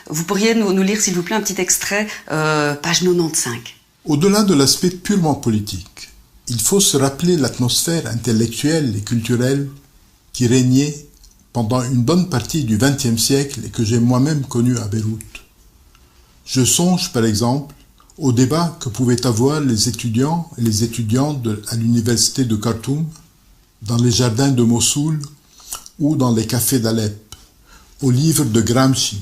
Vous pourriez nous lire, s'il vous plaît, un petit extrait, page 95. Au-delà de l'aspect purement politique, il faut se rappeler l'atmosphère intellectuelle et culturelle qui régnait pendant une bonne partie du XXe siècle et que j'ai moi-même connue à Beyrouth. Je songe, par exemple, au débat que pouvaient avoir les étudiants et les étudiantes à l'université de Khartoum, dans les jardins de Mossoul ou dans les cafés d'Alep, aux livres de Gramsci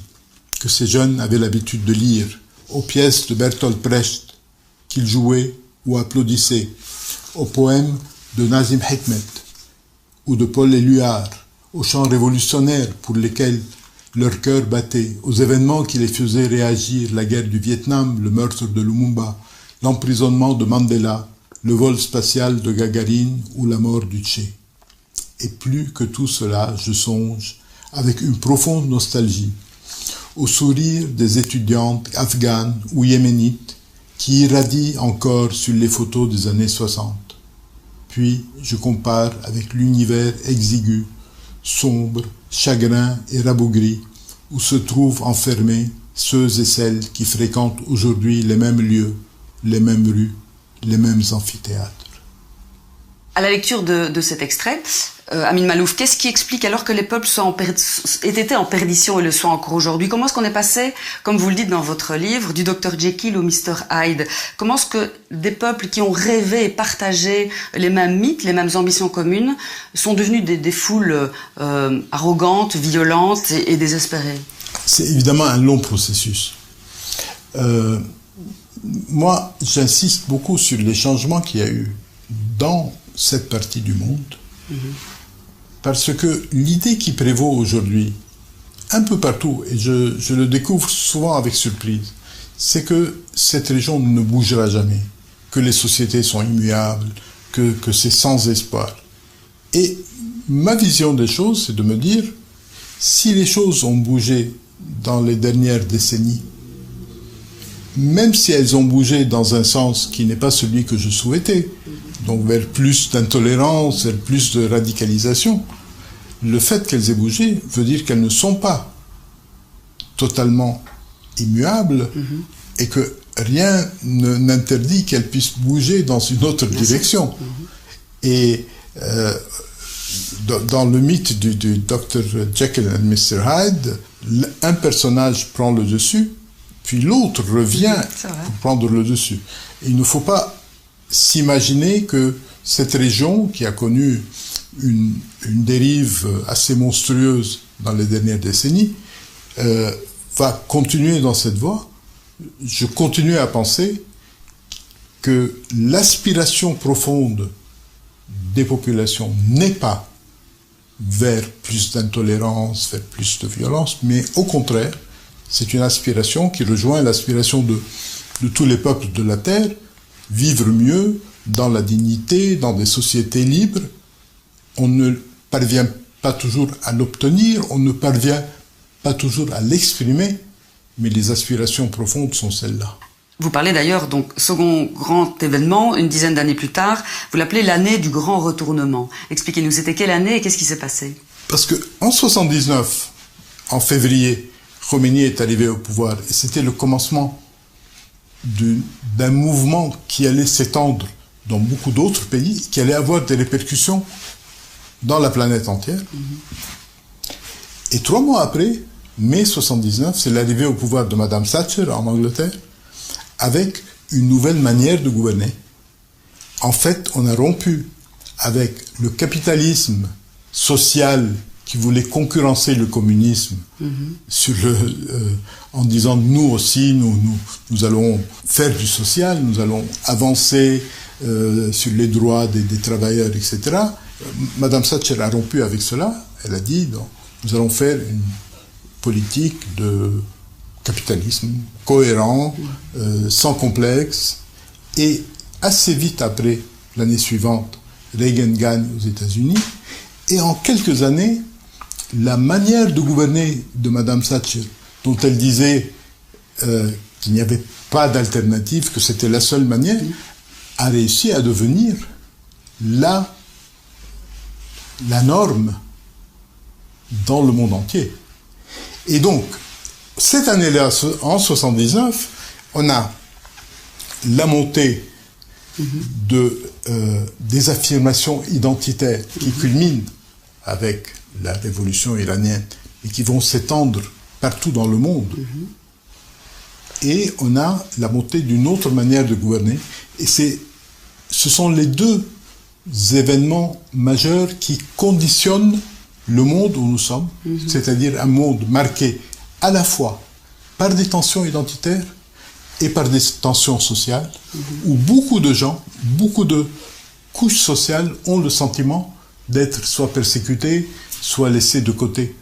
que ces jeunes avaient l'habitude de lire, aux pièces de Bertolt Brecht qu'ils jouaient ou applaudissaient, aux poèmes de Nazim Hikmet ou de Paul Éluard, aux chants révolutionnaires pour lesquels leur cœur battait, aux événements qui les faisaient réagir, la guerre du Vietnam, le meurtre de Lumumba, l'emprisonnement de Mandela, le vol spatial de Gagarine ou la mort du Tché. Et plus que tout cela, je songe, avec une profonde nostalgie, au sourire des étudiantes afghanes ou yéménites qui irradient encore sur les photos des années 60. Puis, je compare avec l'univers exigu, sombre, chagrin et rabougri, où se trouvent enfermés ceux et celles qui fréquentent aujourd'hui les mêmes lieux, les mêmes rues, les mêmes amphithéâtres. À la lecture de cet extrait, Amin Maalouf, qu'est-ce qui explique alors que les peuples étaient en perdition et le sont encore aujourd'hui? Comment est-ce qu'on est passé, comme vous le dites dans votre livre, du Dr Jekyll au Mr Hyde? Comment est-ce que des peuples qui ont rêvé et partagé les mêmes mythes, les mêmes ambitions communes, sont devenus des foules arrogantes, violentes et désespérées? C'est évidemment un long processus. Moi, j'insiste beaucoup sur les changements qu'il y a eu dans cette partie du monde, parce que l'idée qui prévaut aujourd'hui, un peu partout, et je le découvre souvent avec surprise, c'est que cette région ne bougera jamais, que les sociétés sont immuables, que c'est sans espoir. Et ma vision des choses, c'est de me dire, si les choses ont bougé dans les dernières décennies, même si elles ont bougé dans un sens qui n'est pas celui que je souhaitais, donc vers plus d'intolérance, vers plus de radicalisation, le fait qu'elles aient bougé veut dire qu'elles ne sont pas totalement immuables et que rien n'interdit qu'elles puissent bouger dans une autre direction. Et dans le mythe du Dr Jekyll and Mr Hyde, un personnage prend le dessus, puis l'autre revient pour prendre le dessus. Et il ne faut pas s'imaginer que cette région, qui a connu une dérive assez monstrueuse dans les dernières décennies, va continuer dans cette voie. Je continue à penser que l'aspiration profonde des populations n'est pas vers plus d'intolérance, vers plus de violence, mais au contraire, c'est une aspiration qui rejoint l'aspiration de tous les peuples de la Terre, vivre mieux dans la dignité, dans des sociétés libres. On ne parvient pas toujours à l'obtenir, on ne parvient pas toujours à l'exprimer, mais les aspirations profondes sont celles-là. Vous parlez d'ailleurs, donc, second grand événement, une dizaine d'années plus tard, vous l'appelez l'année du grand retournement. Expliquez-nous, c'était quelle année et qu'est-ce qui s'est passé? Parce que en 79, en février, Khomeini est arrivé au pouvoir et c'était le commencement d'un mouvement qui allait s'étendre dans beaucoup d'autres pays, qui allait avoir des répercussions dans la planète entière. Et 3 mois après, mai 79, c'est l'arrivée au pouvoir de Madame Thatcher en Angleterre, avec une nouvelle manière de gouverner. En fait, on a rompu avec le capitalisme social qui voulait concurrencer le communisme en disant nous aussi, nous allons faire du social, nous allons avancer sur les droits des travailleurs, etc. Madame Thatcher a rompu avec cela. Elle a dit non, nous allons faire une politique de capitalisme cohérent, sans complexe. Et assez vite après, l'année suivante, Reagan gagne aux États-Unis. Et en quelques années, la manière de gouverner de Madame Thatcher, dont elle disait qu'il n'y avait pas d'alternative, que c'était la seule manière, a réussi à devenir la norme dans le monde entier. Et donc, cette année-là, en 79, on a la montée des affirmations identitaires qui culminent avec la révolution iranienne et qui vont s'étendre partout dans le monde. Et on a la montée d'une autre manière de gouverner. Et ce sont les deux événements majeurs qui conditionnent le monde où nous sommes, c'est-à-dire un monde marqué à la fois par des tensions identitaires et par des tensions sociales, où beaucoup de gens, beaucoup de couches sociales ont le sentiment d'être soit persécutés, soit laissés de côté.